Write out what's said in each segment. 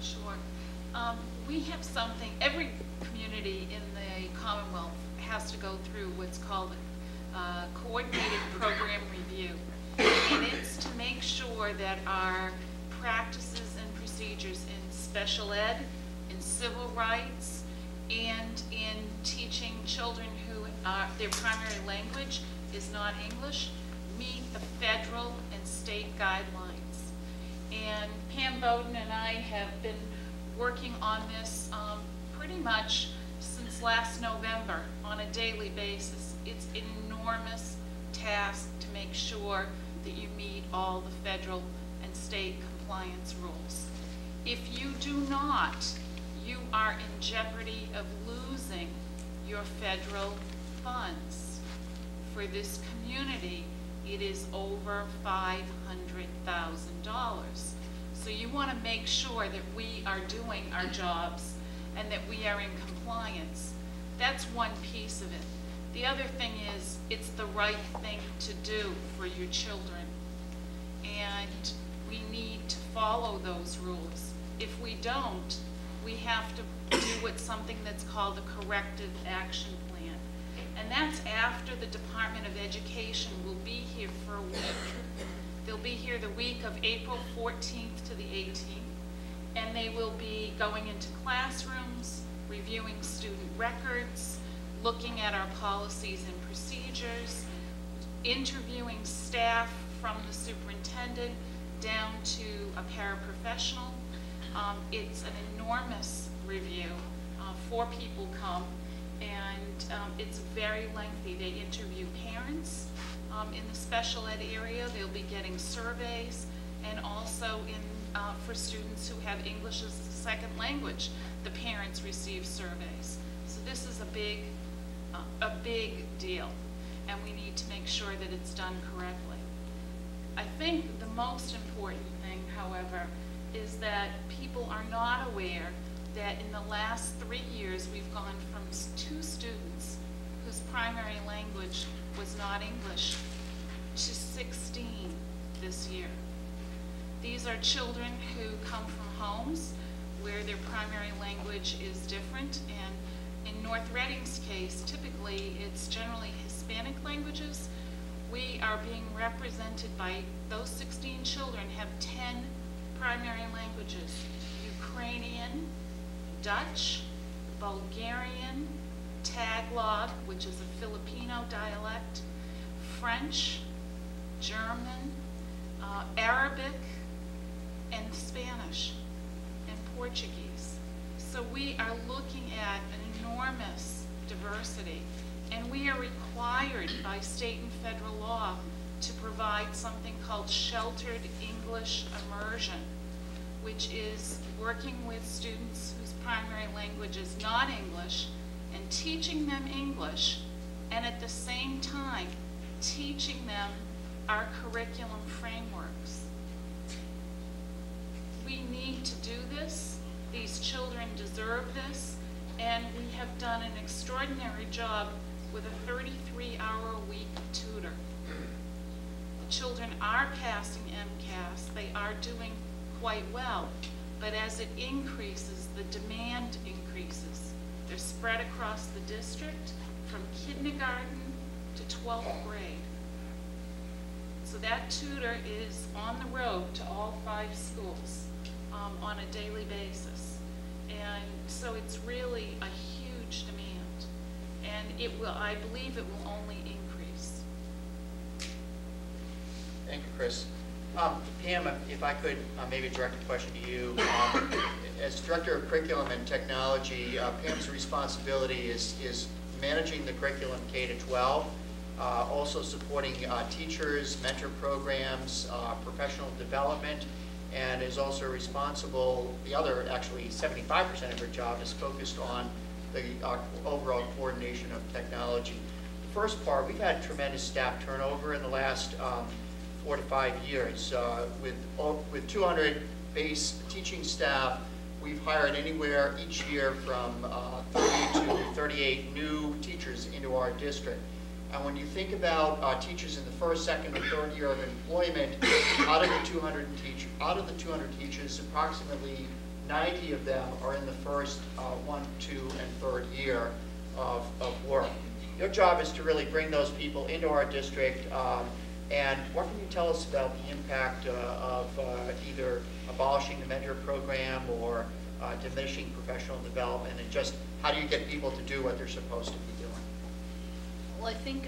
Sure. We have something, every community in the Commonwealth has to go through what's called a coordinated program review. And it's to make sure that our practices and procedures in special ed, in civil rights, and in teaching children who their primary language is not English meet the federal and state guidelines. And Pam Bowden and I have been working on this pretty much since last November on a daily basis. It's an enormous task to make sure that you meet all the federal and state compliance rules. If you do not, you are in jeopardy of losing your federal funds. For this community, it is over $500,000. So you want to make sure that we are doing our jobs and that we are in compliance. That's one piece of it. The other thing is, it's the right thing to do for your children. And we need to follow those rules. If we don't, we have to do what's something that's called a corrective action plan. And that's after the Department of Education will be here for a week. They'll be here the week of April 14th to the 18th. And they will be going into classrooms, reviewing student records, looking at our policies and procedures, interviewing staff from the superintendent down to a paraprofessional. It's an enormous review. 4 people come, and it's very lengthy. They interview parents in the special ed area. They'll be getting surveys, and also for students who have English as a second language, the parents receive surveys. So this is a big deal, and we need to make sure that it's done correctly. I think the most important thing, however, is that people are not aware that in the last 3 years we've gone from 2 students whose primary language was not English to 16 this year. These are children who come from homes where their primary language is different, and in North Reading's case, typically it's generally Hispanic languages. We are being represented by those 16 children have 10 primary languages: Ukrainian, Dutch, Bulgarian, Tagalog, which is a Filipino dialect, French, German, Arabic, and Spanish, and Portuguese. So we are looking at an enormous diversity, and we are required by state and federal law to provide something called sheltered English immersion, which is working with students whose primary language is not English and teaching them English, and at the same time teaching them our curriculum frameworks. We need to do this. These children deserve this, and we have done an extraordinary job with a 33-hour-a-week tutor. The children are passing MCAS. They are doing quite well, but as it increases, the demand increases. They're spread across the district from kindergarten to 12th grade. So that tutor is on the road to all 5 schools on a daily basis. And so it's really a huge demand. And it will, I believe it will only increase. Thank you, Chris. Pam, if I could maybe direct a question to you. As Director of Curriculum and Technology, Pam's responsibility is managing the curriculum K-12, also supporting teachers, mentor programs, professional development, and is also responsible, the other, actually 75% of her job is focused on the overall coordination of technology. The first part, we've had tremendous staff turnover in the last 4 to 5 years. With 200 base teaching staff, we've hired anywhere each year from 30 to 38 new teachers into our district. And when you think about teachers in the first, second, and third year of employment, out of the 200 teachers, approximately 90 of them are in the first 1, 2, and 3rd year of work. Your job is to really bring those people into our district, and what can you tell us about the impact of either abolishing the mentor program or diminishing professional development, and just how do you get people to do what they're supposed to be doing? Well, I think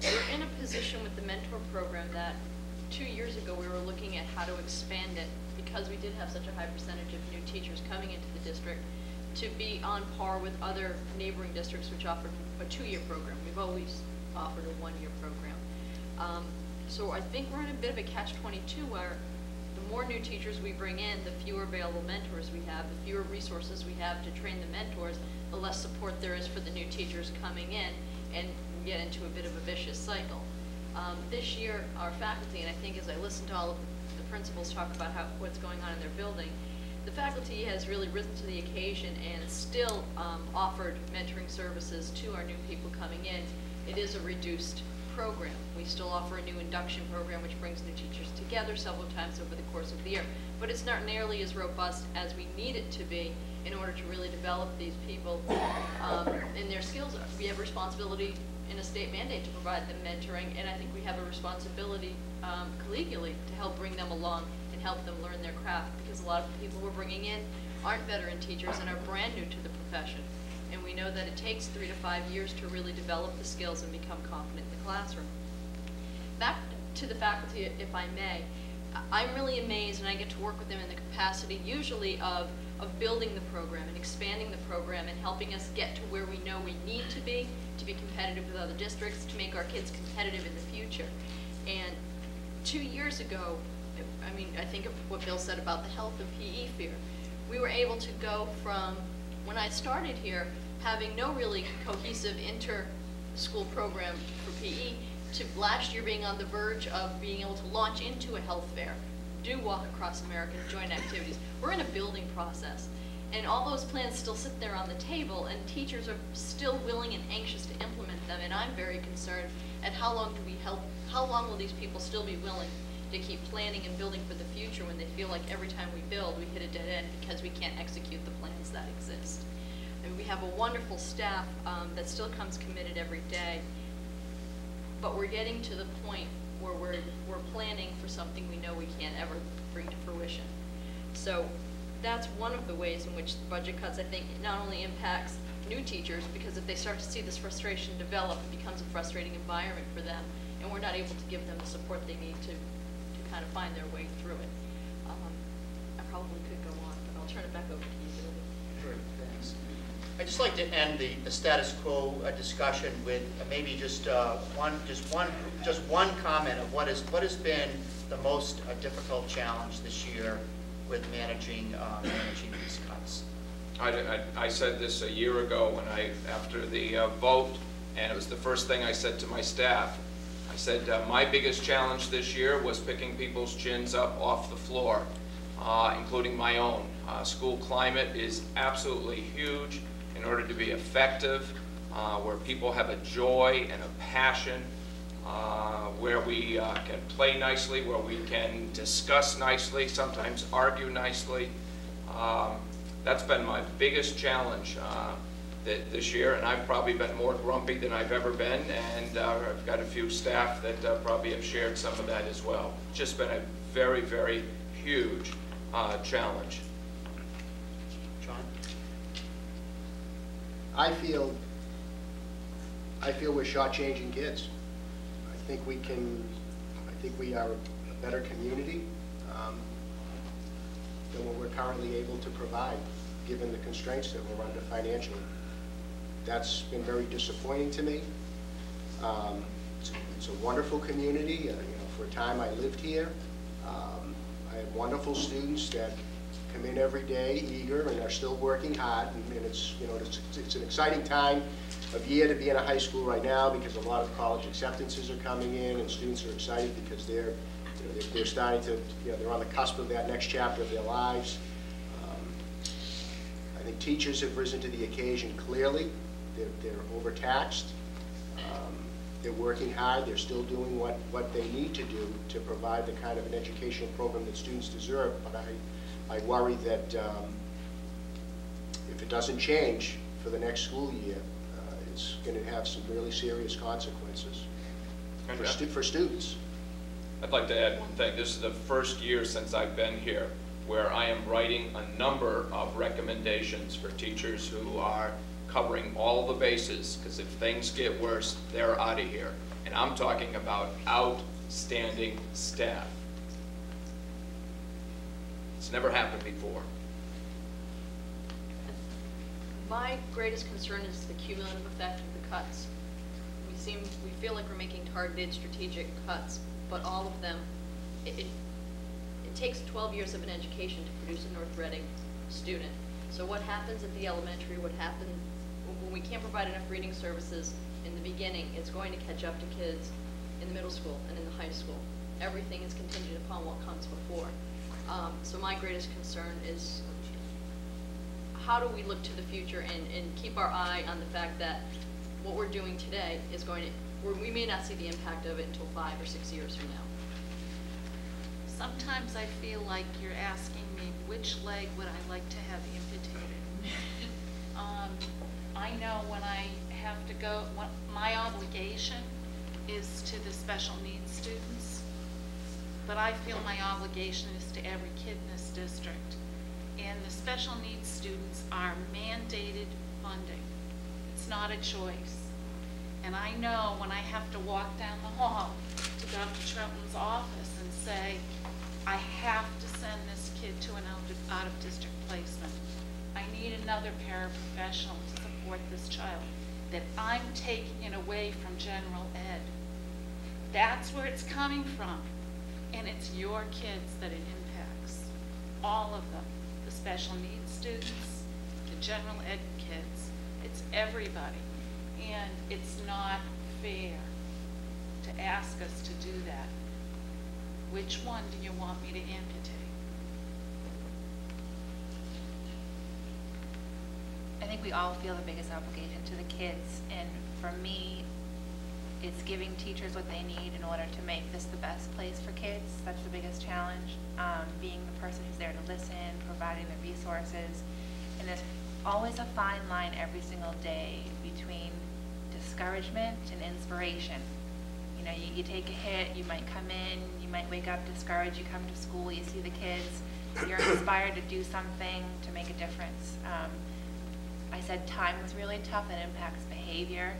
we're in a position with the mentor program that 2 years ago we were looking at how to expand it, because we did have such a high percentage of new teachers coming into the district, to be on par with other neighboring districts which offered a 2-year program. We've always offered a 1-year program. So I think we're in a bit of a catch-22 where the more new teachers we bring in, the fewer available mentors we have, the fewer resources we have to train the mentors, the less support there is for the new teachers coming in, and we get into a bit of a vicious cycle. This year, our faculty, and I think as I listen to all of the principals talk about what's going on in their building, the faculty has really risen to the occasion and still offered mentoring services to our new people coming in. It is a reduced program. We still offer a new induction program which brings new teachers together several times over the course of the year, but it's not nearly as robust as we need it to be in order to really develop these people in their skills. We have a responsibility in a state mandate to provide them mentoring, and I think we have a responsibility collegially to help bring them along and help them learn their craft, because a lot of the people we're bringing in aren't veteran teachers and are brand new to the profession. And we know that it takes 3 to 5 years to really develop the skills and become confident in the classroom. Back to the faculty, if I may, I'm really amazed, and I get to work with them in the capacity usually of building the program and expanding the program and helping us get to where we know we need to be competitive with other districts, to make our kids competitive in the future. And 2 years ago, I mean, I think of what Bill said about the health of PE fear. We were able to go from, when I started here, having no really cohesive inter-school program for PE, to last year being on the verge of being able to launch into a health fair, do Walk Across America, joint activities. We're in a building process, and all those plans still sit there on the table, and teachers are still willing and anxious to implement them, and I'm very concerned at how long will these people still be willing to keep planning and building for the future when they feel like every time we build, we hit a dead end because we can't execute the plans that exist. I mean, we have a wonderful staff that still comes committed every day, but we're getting to the point where we're planning for something we know we can't ever bring to fruition. So that's one of the ways in which the budget cuts, I think, not only impacts new teachers, because if they start to see this frustration develop, it becomes a frustrating environment for them, and we're not able to give them the support they need to kind of find their way through it. I probably could go on, but I'll turn it back over to you, Billy. Sure, thanks. I'd just like to end the status quo discussion with maybe just one comment of what has been the most difficult challenge this year with managing these cuts. I said this a year ago after the vote, and it was the first thing I said to my staff. I said my biggest challenge this year was picking people's chins up off the floor, including my own. School climate is absolutely huge in order to be effective, where people have a joy and a passion, where we can play nicely, where we can discuss nicely, sometimes argue nicely. That's been my biggest challenge this year, and I've probably been more grumpy than I've ever been, and I've got a few staff that probably have shared some of that as well. It's just been a very, very huge challenge. John? I feel we're shortchanging kids. I think we are a better community than what we're currently able to provide, given the constraints that we're under financially. That's been very disappointing to me. It's a wonderful community. For a time I lived here. I have wonderful students that come in every day, eager, and are still working hard. And it's an exciting time of year to be in a high school right now, because a lot of college acceptances are coming in, and students are excited because they're starting to, they're on the cusp of that next chapter of their lives. I think teachers have risen to the occasion clearly. They're overtaxed. They're working hard. They're still doing what they need to do to provide the kind of an educational program that students deserve. I worry that if it doesn't change for the next school year, it's going to have some really serious consequences for students. I'd like to add one thing. This is the first year since I've been here where I am writing a number of recommendations for teachers who are covering all the bases, because if things get worse, they're out of here. And I'm talking about outstanding staff. It's never happened before. My greatest concern is the cumulative effect of the cuts. We feel like we're making targeted strategic cuts, but all of them, it takes 12 years of an education to produce a North Reading student. So what happens at the elementary, what happens when we can't provide enough reading services in the beginning, it's going to catch up to kids in the middle school and in the high school. Everything is contingent upon what comes before. So my greatest concern is how do we look to the future and keep our eye on the fact that what we're doing today is going to, we may not see the impact of it until 5 or 6 years from now. Sometimes I feel like you're asking me which leg would I like to have amputated. I know when I have to go, my obligation is to the special needs students, but I feel my obligation is to every kid in this district. And the special needs students are mandated funding. It's not a choice. And I know when I have to walk down the hall to Dr. Trouton's office and say, I have to send this kid to an out-of-district placement. I need another paraprofessional to support this child, that I'm taking it away from general ed. That's where it's coming from. And it's your kids that it impacts. All of them. The special needs students, the general ed kids. It's everybody. And it's not fair to ask us to do that. Which one do you want me to amputate? I think we all feel the biggest obligation to the kids, and for me, it's giving teachers what they need in order to make this the best place for kids. That's the biggest challenge, being the person who's there to listen, providing the resources, and there's always a fine line every single day between discouragement and inspiration. You know, you take a hit, you might come in, you might wake up discouraged, you come to school, you see the kids, you're inspired to do something to make a difference. I said time was really tough, it impacts behavior.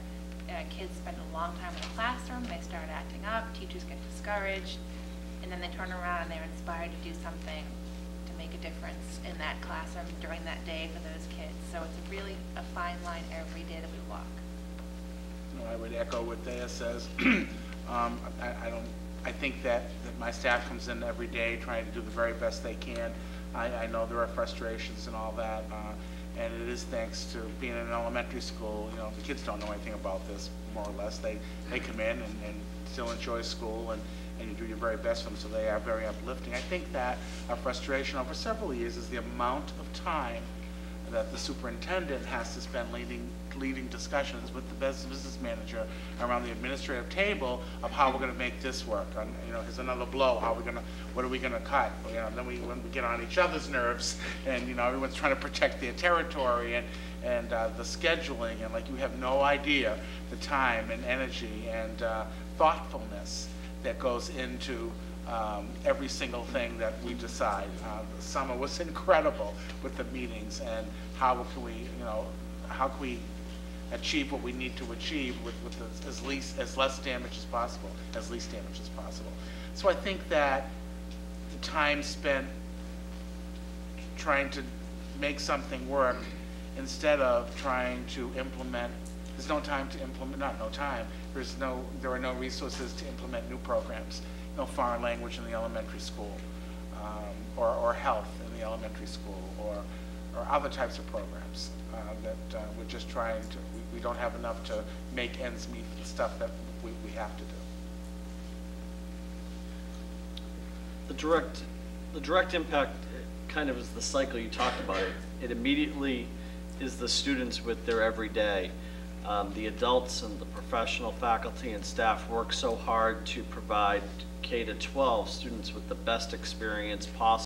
Kids spend a long time in the classroom, they start acting up, teachers get discouraged, and then they turn around and they're inspired to do something to make a difference in that classroom during that day for those kids. So it's really a fine line every day that we walk. I would echo what Thea says. I think that my staff comes in every day trying to do the very best they can. I know there are frustrations and all that, and it is thanks to being in an elementary school. You know, the kids don't know anything about this, more or less. They come in and still enjoy school, and you do your very best for them, so they are very uplifting. I think that our frustration over several years is the amount of time that the superintendent has to spend leading discussions with the business manager around the administrative table of how we're going to make this work. And, you know, here's another blow. What are we going to cut? You know, then when we get on each other's nerves, and you know, everyone's trying to protect their territory and the scheduling, and like you have no idea the time and energy and thoughtfulness that goes into every single thing that we decide. The summer was incredible with the meetings, and how can we achieve what we need to achieve with as less damage as possible, as least damage as possible. So I think that the time spent trying to make something work instead of trying to implement, there's no time to implement, not no time, there are no resources to implement new programs. No foreign language in the elementary school, or health in the elementary school, or other types of programs that we're just trying to, we don't have enough to make ends meet for the stuff that we have to do. The direct impact kind of is the cycle you talked about. It immediately is the students with their everyday. The adults and the professional faculty and staff work so hard to provide K-12 students with the best experience possible.